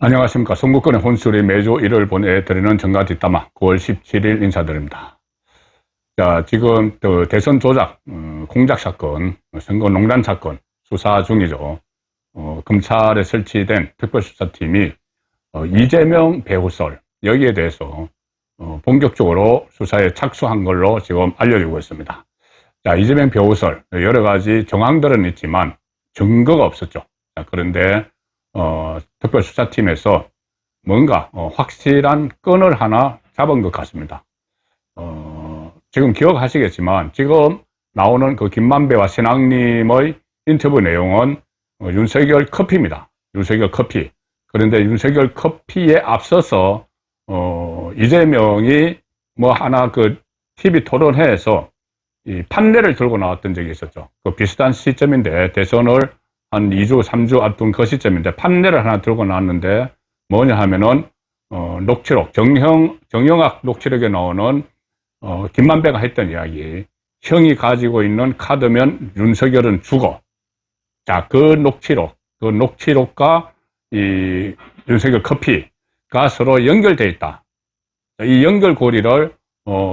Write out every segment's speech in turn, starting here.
안녕하십니까. 송구권의 혼술이 매주 일요일 보내드리는 정가 뒷담화 9월 17일 인사드립니다. 자, 지금 대선 조작, 공작 사건, 선거농단 사건 수사 중이죠. 검찰에 설치된 특별수사팀이 이재명 배우설 여기에 대해서 본격적으로 수사에 착수한 걸로 지금 알려지고 있습니다. 자, 이재명 배우설 여러 가지 정황들은 있지만 증거가 없었죠. 자, 그런데 특별수사팀에서 뭔가 확실한 끈을 하나 잡은 것 같습니다. 지금 기억하시겠지만 지금 나오는 그 김만배와 신앙님의 인터뷰 내용은 윤석열 커피입니다. 윤석열 커피. 그런데 윤석열 커피에 앞서서 이재명이 뭐 하나 그 TV 토론회에서 이 판례를 들고 나왔던 적이 있었죠. 그 비슷한 시점인데 대선을 한 2주, 3주 앞둔 그 시점인데 판례를 하나 들고 나왔는데 뭐냐 하면은 녹취록, 정영학 녹취록에 나오는 김만배가 했던 이야기. 형이 가지고 있는 카드면 윤석열은 죽어. 자, 그 녹취록과 이 윤석열 커피가 서로 연결되어 있다. 이 연결고리를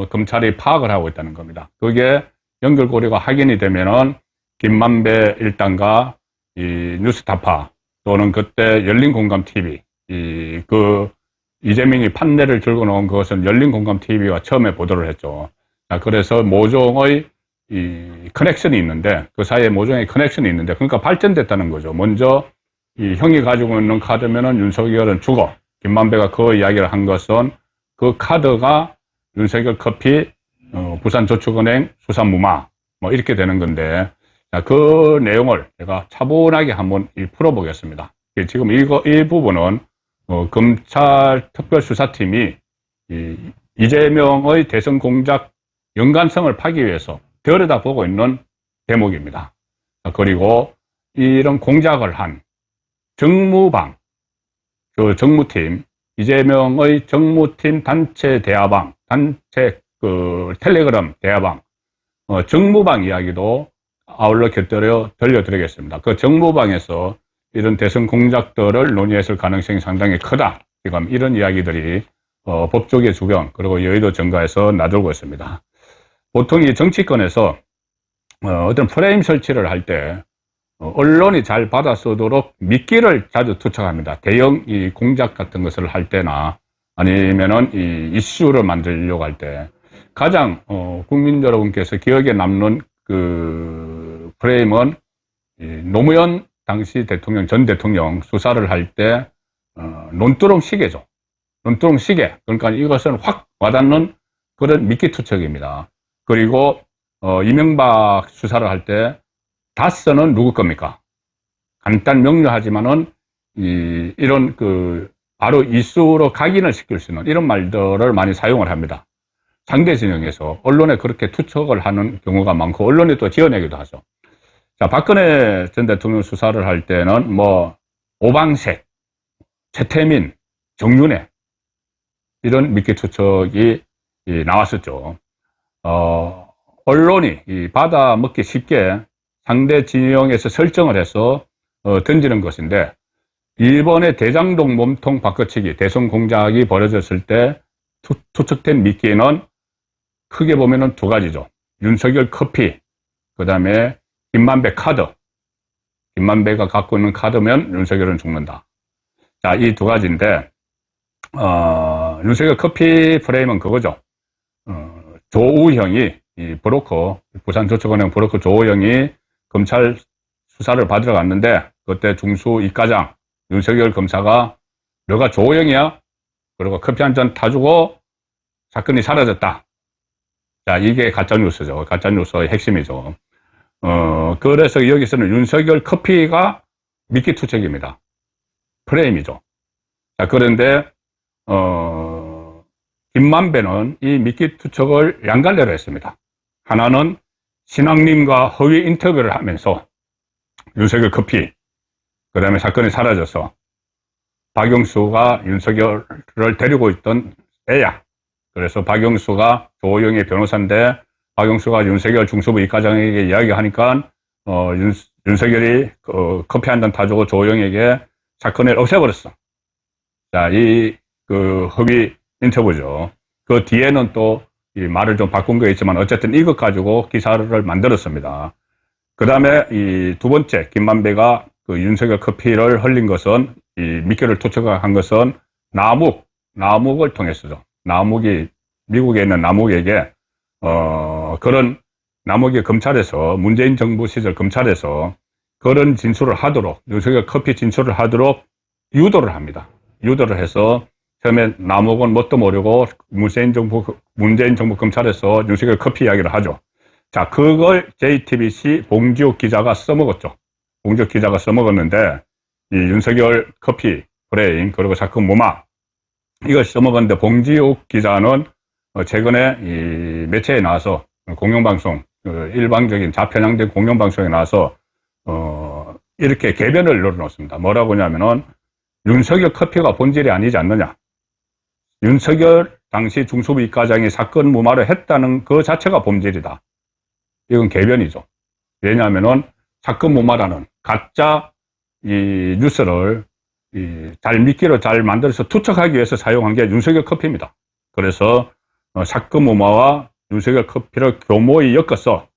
검찰이 파악을 하고 있다는 겁니다. 그게 연결고리가 확인이 되면은 김만배 일당과 이 뉴스타파 또는 그때 열린공감TV 이재명이 판례를 들고 나온 그것은 열린공감TV가 처음에 보도를 했죠. 자, 그래서 모종의 이 커넥션이 있는데 그 사이에 모종의 커넥션이 있는데 그러니까 발전됐다는 거죠. 먼저 이 형이 가지고 있는 카드면은 윤석열은 죽어. 김만배가 그 이야기를 한 것은 그 카드가 윤석열 커피, 부산저축은행 수산무마 뭐 이렇게 되는 건데 자, 그 내용을 제가 차분하게 한번 풀어보겠습니다. 지금 이 부분은 검찰 특별수사팀이 이재명의 대선 공작 연관성을 파기 위해서 들여다보고 있는 대목입니다. 그리고 이런 공작을 한 정무방, 그 정무팀, 이재명의 정무팀 단체 대화방, 단체 그 텔레그램 대화방, 정무방 이야기도 아울러 곁들여 들려드리겠습니다. 그 정무방에서 이런 대선 공작들을 논의했을 가능성이 상당히 크다. 지금 이런 이야기들이 법조계 주변 그리고 여의도 정가에서 나돌고 있습니다. 보통 이 정치권에서 어떤 프레임 설치를 할 때 언론이 잘 받아 쓰도록 미끼를 자주 투척합니다. 대형 이 공작 같은 것을 할 때나 아니면은 이 이슈를 만들려고 할 때 가장 국민 여러분께서 기억에 남는 그 프레임은 노무현 당시 대통령, 전 대통령 수사를 할 때 논두렁 시계죠. 논두렁 시계. 그러니까 이것은 확 와닿는 그런 미끼 투척입니다. 그리고 이명박 수사를 할 때 다스는 누구 겁니까? 간단 명료하지만은 이런 그 바로 이슈로 각인을 시킬 수 있는 이런 말들을 많이 사용을 합니다. 상대 진영에서 언론에 그렇게 투척을 하는 경우가 많고 언론이 또 지어내기도 하죠. 자, 박근혜 전 대통령 수사를 할 때는 뭐 오방색, 최태민, 정윤회 이런 미끼 투척이 나왔었죠. 언론이 받아먹기 쉽게 상대 진영에서 설정을 해서 던지는 것인데 이번에 대장동 몸통 바꿔치기 대선 공작이 벌어졌을 때 투척된 미끼는 크게 보면은 두 가지죠. 윤석열 커피, 그 다음에 김만배 카드. 김만배가 갖고 있는 카드면 윤석열은 죽는다. 자, 이 두 가지인데 윤석열 커피 프레임은 그거죠. 조우형이 이 브로커, 부산저축은행 브로커 조우형이 검찰 수사를 받으러 갔는데 그때 중수 이과장 윤석열 검사가 너가 조우형이야? 그리고 커피 한 잔 타주고 사건이 사라졌다. 자, 이게 가짜뉴스죠. 가짜뉴스의 핵심이죠. 그래서 여기서는 윤석열 커피가 미끼 투척입니다. 프레임이죠. 자, 그런데, 김만배는 이 미끼 투척을 양갈래로 했습니다. 하나는 신앙님과 허위 인터뷰를 하면서 윤석열 커피, 그 다음에 사건이 사라져서 박영수가 윤석열을 데리고 있던 애야. 그래서 박영수가 조호영의 변호사인데 박영수가 윤석열 중수부 이과장에게 이야기하니까 윤석열이 커피 한 잔 타주고 조호영에게 사건을 없애버렸어. 자, 허위 인터뷰죠. 그 뒤에는 또 이 말을 좀 바꾼 거 있지만 어쨌든 이것 가지고 기사를 만들었습니다. 그 다음에 이 두 번째, 김만배가 그 윤석열 커피를 흘린 것은, 이 미끼를 투척한 것은 남욱을 통해서죠. 남욱이, 미국에 있는 남욱에게, 그런 남욱이 검찰에서, 문재인 정부 시절 검찰에서 그런 진술을 하도록, 윤석열 커피 진술을 하도록 유도를 합니다. 유도를 해서 처음에 남욱은 뭣도 모르고 문재인 정부 검찰에서 윤석열 커피 이야기를 하죠. 자, 그걸 JTBC 봉지욱 기자가 써먹었죠. 봉지욱 기자가 써먹었는데, 이 윤석열 커피 브레인, 그리고 사건 무마, 이걸 써먹었는데, 봉지욱 기자는 최근에 이 매체에 나와서, 공영방송, 일방적인 좌편향된 공영방송에 나와서, 이렇게 개변을 늘어놓습니다. 뭐라고 하냐면은, 윤석열 커피가 본질이 아니지 않느냐. 윤석열 당시 중수부 이과장이 사건 무마를 했다는 그 자체가 본질이다. 이건 개변이죠. 왜냐하면은 사건 무마라는 가짜 이 뉴스를 미끼로 잘 만들어서 투척하기 위해서 사용한 게 윤석열 커피입니다. 그래서 사건 무마와 윤석열 커피를 교모히 엮었어.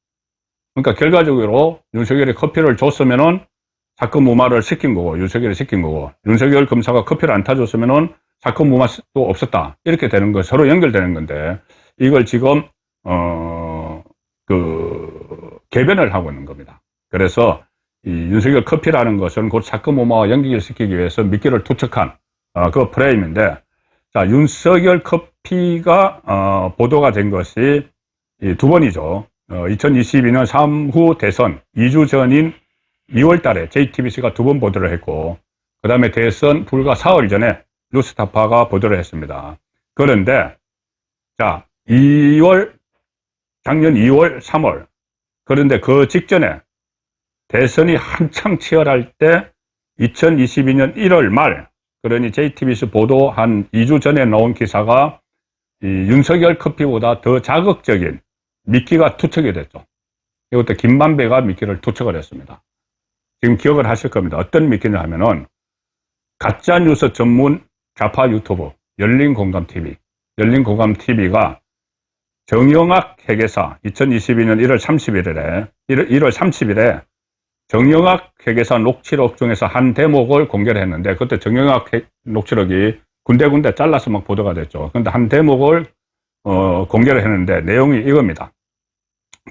그러니까 결과적으로 윤석열이 커피를 줬으면은 사건 무마를 시킨 거고, 윤석열이 시킨 거고, 윤석열 검사가 커피를 안 타줬으면은 사건 무마도 없었다. 이렇게 되는 거, 서로 연결되는 건데, 이걸 지금, 개변을 하고 있는 겁니다. 그래서, 이 윤석열 커피라는 것은 곧 사건 무마와 연결시키기 위해서 미끼를 투척한, 그 프레임인데, 자, 윤석열 커피가, 보도가 된 것이 두 번이죠. 2022년 3후 대선 2주 전인 2월 달에 JTBC가 두 번 보도를 했고, 그 다음에 대선 불과 4월 전에 뉴스타파가 보도를 했습니다. 그런데, 자, 작년 2월, 3월. 그런데 그 직전에 대선이 한창 치열할 때 2022년 1월 말, 그러니 JTBC 보도 한 2주 전에 나온 기사가 이 윤석열 커피보다 더 자극적인 미끼가 투척이 됐죠. 이것도 김만배가 미끼를 투척을 했습니다. 지금 기억을 하실 겁니다. 어떤 미끼냐 하면은 가짜뉴스 전문 좌파 유튜브 열린공감TV, 열린공감TV가 정영학 회계사 2022년 1월 30일에 정영학 회계사 녹취록 중에서 한 대목을 공개를 했는데, 그때 정영학 녹취록이 군데군데 잘라서 막 보도가 됐죠. 그런데 한 대목을 공개를 했는데 내용이 이겁니다.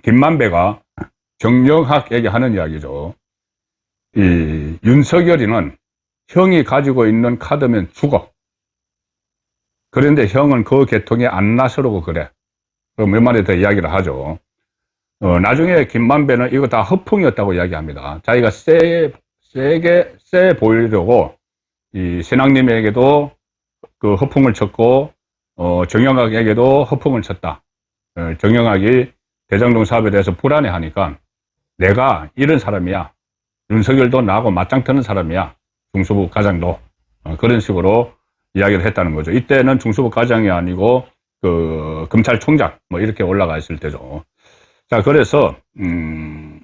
김만배가 정영학에게 하는 이야기죠. 이 윤석열이는 형이 가지고 있는 카드면 죽어. 그런데 형은 그 계통에 안 나서려고 그래. 몇 마디 더 이야기를 하죠. 나중에 김만배는 이거 다 허풍이었다고 이야기합니다. 자기가 세 보이려고 이 신앙님에게도 그 허풍을 쳤고, 정영학에게도 허풍을 쳤다. 정영학이 대장동 사업에 대해서 불안해하니까 내가 이런 사람이야. 윤석열도 나하고 맞짱 뜨는 사람이야. 중수부 과장도. 그런 식으로 이야기를 했다는 거죠. 이때는 중수부 과장이 아니고 그 검찰총장 뭐 이렇게 올라가 있을 때죠. 자, 그래서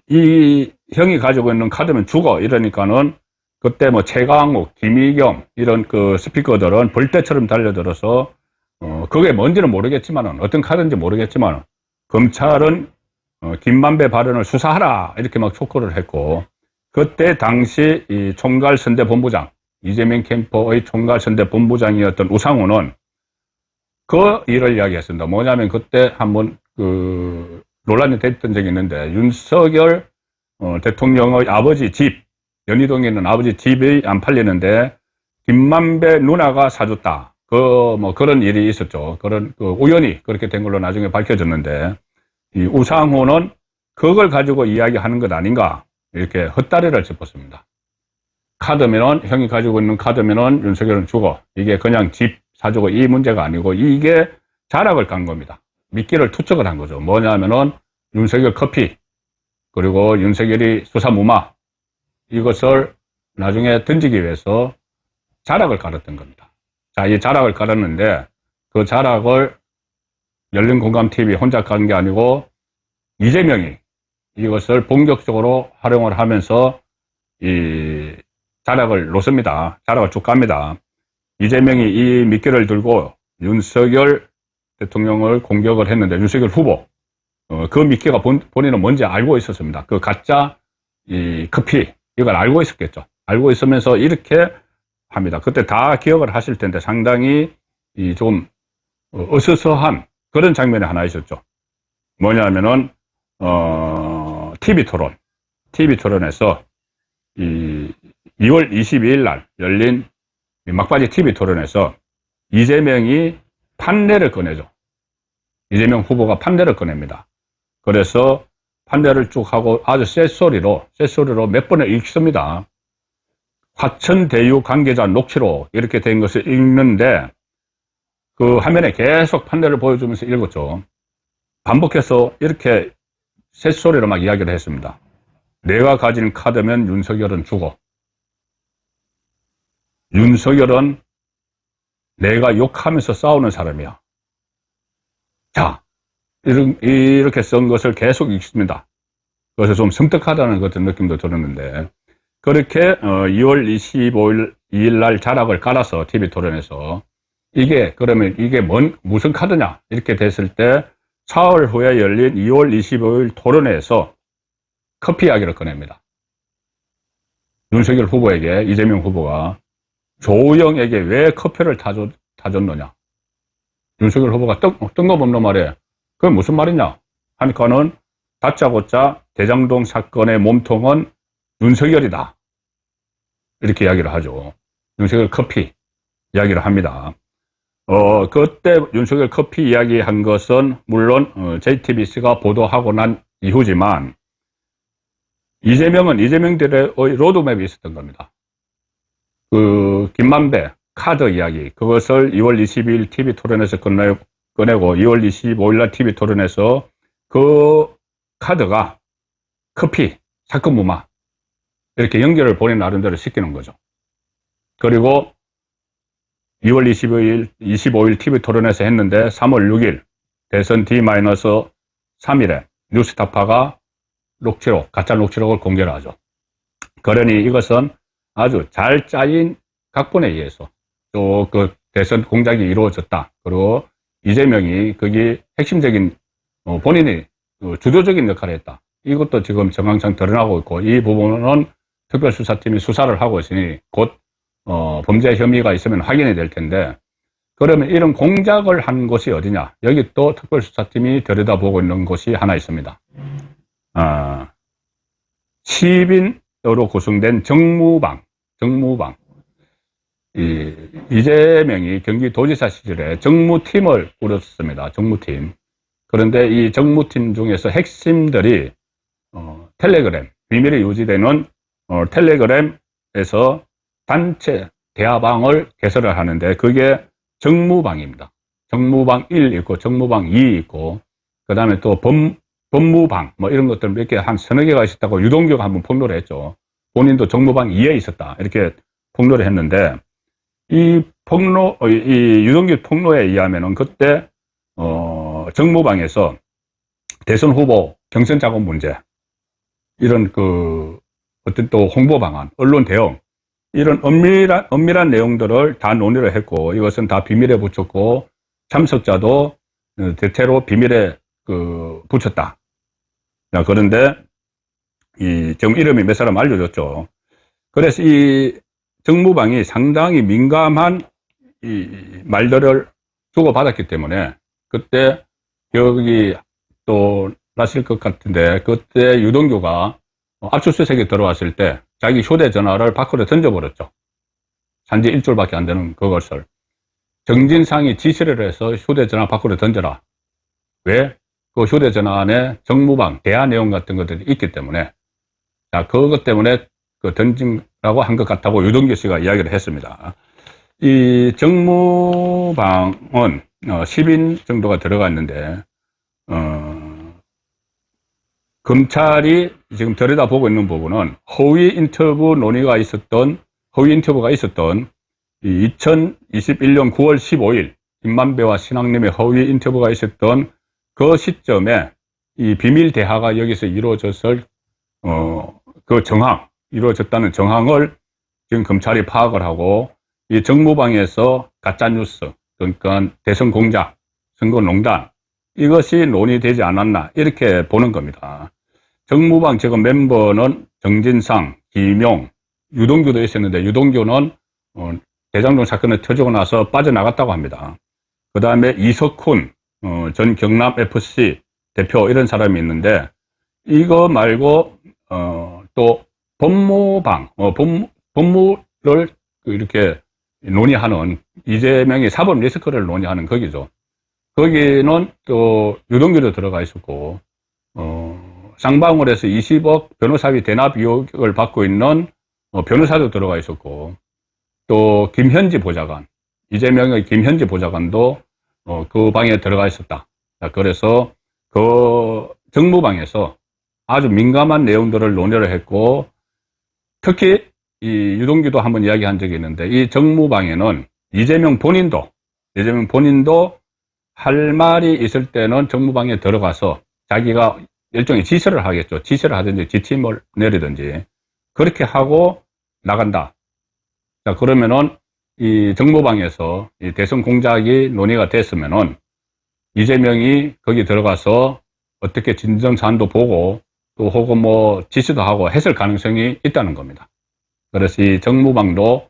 이 형이 가지고 있는 카드면 죽어 이러니까는 그때 뭐 최강욱, 김희경 이런 그 스피커들은 벌떼처럼 달려들어서 그게 뭔지는 모르겠지만은, 어떤 카드인지 모르겠지만 검찰은 김만배 발언을 수사하라 이렇게 막 촉구를 했고, 그때 당시 이 총괄선대본부장, 이재명 캠프의 총괄선대본부장이었던 우상호는 그 일을 이야기했습니다. 뭐냐면 그때 한번 그 논란이 됐던 적이 있는데, 윤석열 대통령의 아버지 집, 연희동에 있는 아버지 집이 안 팔리는데 김만배 누나가 사줬다. 뭐 그런 일이 있었죠. 그런 우연히 그렇게 된 걸로 나중에 밝혀졌는데, 이 우상호는 그걸 가지고 이야기하는 것 아닌가, 이렇게 헛다리를 짚었습니다. 카드면은, 형이 가지고 있는 카드면은 윤석열은 죽어. 이게 그냥 집 사주고 이 문제가 아니고, 이게 자락을 간 겁니다. 미끼를 투척을 한 거죠. 뭐냐면은 윤석열 커피, 그리고 윤석열이 수사 무마, 이것을 나중에 던지기 위해서 자락을 깔았던 겁니다. 자, 이 자락을 깔았는데, 그 자락을 열린공감TV 혼자 깔은 게 아니고 이재명이 이것을 본격적으로 활용을 하면서 이 자락을 놓습니다. 자락을 쭉 갑니다. 이재명이 이 미끼를 들고 윤석열 대통령을 공격을 했는데, 윤석열 후보, 그 미끼가 본인은 뭔지 알고 있었습니다. 그 가짜 이 커피, 이걸 알고 있었겠죠. 알고 있으면서 이렇게 합니다. 그때 다 기억을 하실 텐데 상당히 좀 어수선한 그런 장면이 하나 있었죠. 뭐냐면은 TV 토론에서 2월 22일 날 열린 막바지 TV 토론에서 이재명이 판례를 꺼내죠. 이재명 후보가 판례를 꺼냅니다. 그래서 판례를 쭉 하고 아주 쇳소리로 몇 번을 읽습니다. 화천대유 관계자 녹취록 이렇게 된 것을 읽는데 그 화면에 계속 판례를 보여주면서 읽었죠. 반복해서 이렇게 쇳소리로 막 이야기를 했습니다. 내가 가진 카드면 윤석열은 죽어. 윤석열은 내가 욕하면서 싸우는 사람이야. 자, 이렇게 쓴 것을 계속 읽습니다. 그래서 좀 섬뜩하다는 같은 느낌도 들었는데, 그렇게 2월 25일 날 자락을 깔아서 TV 토론에서 그러면 이게 무슨 카드냐 이렇게 됐을 때 사흘 후에 열린 2월 25일 토론회에서 커피 이야기를 꺼냅니다. 윤석열 후보에게 이재명 후보가 조영에게 왜 커피를 타줬느냐. 윤석열 후보가 뜬금없는 말에 그게 무슨 말이냐 하니까는 다짜고짜 대장동 사건의 몸통은 윤석열이다. 이렇게 이야기를 하죠. 윤석열 커피 이야기를 합니다. 그때 윤석열 커피 이야기한 것은 물론 JTBC가 보도하고 난 이후지만 이재명은 이재명들의 로드맵이 있었던 겁니다. 그 김만배 카드 이야기 그것을 2월 22일 TV 토론에서 꺼내고 2월 25일 날 TV 토론에서 그 카드가 커피 사건 무마 이렇게 연결을 본인 나름대로 시키는 거죠. 그리고 2월 25일 TV 토론에서 했는데 3월 6일 대선 D-3일에 뉴스타파가 가짜 녹취록을 공개를 하죠. 그러니 이것은 아주 잘 짜인 각본에 의해서 또 그 대선 공작이 이루어졌다. 그리고 이재명이 거기 핵심적인 본인이 주도적인 역할을 했다. 이것도 지금 정황상 드러나고 있고 이 부분은 특별수사팀이 수사를 하고 있으니 곧 범죄 혐의가 있으면 확인이 될 텐데 그러면 이런 공작을 한 곳이 어디냐? 여기 또 특별수사팀이 들여다보고 있는 곳이 하나 있습니다. 시민으로 구성된 정무방. 이재명이 경기도지사 시절에 정무팀을 꾸렸습니다. 정무팀. 그런데 이 정무팀 중에서 핵심들이 텔레그램, 비밀이 유지되는 텔레그램에서 단체 대화방을 개설을 하는데 그게 정무방입니다. 정무방 1 있고 정무방 2 있고 그 다음에 또 법무방 뭐 이런 것들 몇 개 한 서너 개가 있었다고 유동규가 한번 폭로를 했죠. 본인도 정무방 2에 있었다 이렇게 폭로를 했는데 이 유동규 폭로에 의하면은 그때 정무방에서 대선 후보 경선 작업 문제 이런 어떤 또 홍보 방안, 언론 대응 이런 엄밀한 내용들을 다 논의를 했고 이것은 다 비밀에 붙였고 참석자도 대체로 비밀에 붙였다. 그런데 지금 이름이 몇 사람 알려줬죠. 그래서 이 정무방이 상당히 민감한 이 말들을 주고받았기 때문에 그때 기억이 또 나실 것 같은데 그때 유동규가 압수수색에 들어왔을 때 자기 휴대전화를 밖으로 던져버렸죠. 산지 일주일밖에 안 되는 그것을 정진상이 지시를 해서 휴대전화 밖으로 던져라. 왜? 그 휴대전화 안에 정무방 대화 내용 같은 것들이 있기 때문에 그것 때문에 던진라고 한 것 같다고 유동규 씨가 이야기를 했습니다. 이 정무방은 10인 정도가 들어가 있는데 검찰이 지금 들여다보고 있는 부분은 허위 인터뷰가 있었던 2021년 9월 15일 김만배와 신학님의 허위 인터뷰가 있었던 그 시점에 이 비밀 대화가 여기서 이루어졌을 이루어졌다는 정황을 지금 검찰이 파악을 하고 이 정무방에서 가짜뉴스, 그러니까 대선 공작, 선거 농단, 이것이 논의되지 않았나, 이렇게 보는 겁니다. 정무방 지금 멤버는 정진상, 김용, 유동규도 있었는데, 유동규는 대장동 사건을 터지고 나서 빠져나갔다고 합니다. 그 다음에 이석훈, 전 경남FC 대표, 이런 사람이 있는데, 이거 말고, 또, 법무방, 법무를 이렇게 논의하는, 이재명이 사법 리스크를 논의하는 거기죠. 거기는 또 유동규도 들어가 있었고, 쌍방울에서 20억 변호사비 대납 의혹을 받고 있는 변호사도 들어가 있었고, 또 김현지 보좌관, 이재명의 김현지 보좌관도 그 방에 들어가 있었다. 그래서 그 정무방에서 아주 민감한 내용들을 논의를 했고, 특히 이 유동규도 한번 이야기한 적이 있는데, 이 정무방에는 이재명 본인도 할 말이 있을 때는 정무방에 들어가서 자기가 일종의 지시를 하겠죠. 지시를 하든지 지침을 내리든지 그렇게 하고 나간다. 자, 그러면은 이 정무방에서 이 대선 공작이 논의가 됐으면은 이재명이 거기 들어가서 어떻게 진정사안도 보고 또 혹은 뭐 지시도 하고 했을 가능성이 있다는 겁니다. 그래서 이 정무방도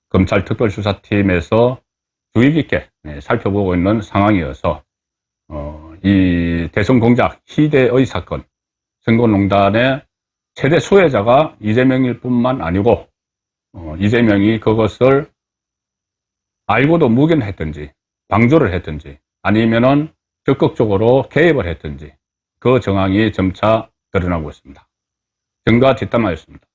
검찰 특별수사팀에서 주의 깊게 살펴보고 있는 상황이어서 이 대선 공작 희대의 사건, 선거농단의 최대 수혜자가 이재명일 뿐만 아니고 이재명이 그것을 알고도 묵인했든지 방조를 했든지 아니면은 적극적으로 개입을 했든지 그 정황이 점차 드러나고 있습니다. 정가 뒷담화였습니다.